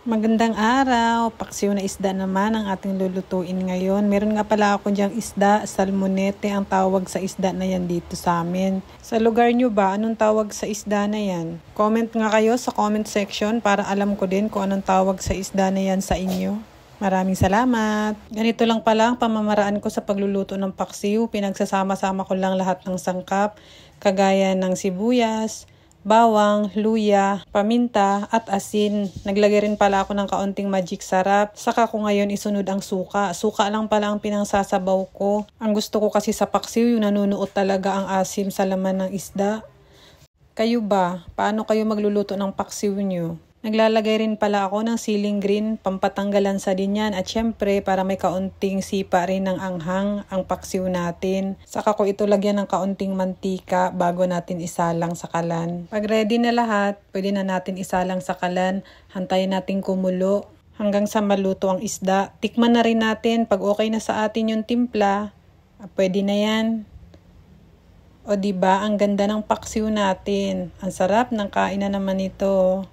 Magandang araw, paksiw na isda naman ang ating lulutuin ngayon. Meron nga pala ako diyang isda, salmonete ang tawag sa isda na yan dito sa amin. Sa lugar nyo ba, anong tawag sa isda na yan? Comment nga kayo sa comment section para alam ko din kung anong tawag sa isda na yan sa inyo. Maraming salamat. Ganito lang pala ang pamamaraan ko sa pagluluto ng paksiw. Pinagsasama-sama ko lang lahat ng sangkap, kagaya ng sibuyas, bawang, luya, paminta, at asin. Naglagay rin pala ako ng kaunting magic sarap. Saka ko ngayon isunod ang suka. Suka lang pala ang pinangsasabaw ko. Ang gusto ko kasi sa paksiw, yung nanunuot talaga ang asim sa laman ng isda. Kayo ba? Paano kayo magluluto ng paksiw nyo? Naglalagay rin pala ako ng siling green, pampatanggalan sa din yan. At syempre, para may kaunting sipa rin ng anghang ang paksiw natin. Saka ko ito lagyan ng kaunting mantika bago natin isalang sa kalan. Pag ready na lahat, pwede na natin isalang sa kalan. Hantayin natin kumulo hanggang sa maluto ang isda. Tikman na rin natin pag okay na sa atin yung timpla. Pwede na yan. O diba, ang ganda ng paksiw natin. Ang sarap ng kain na naman ito.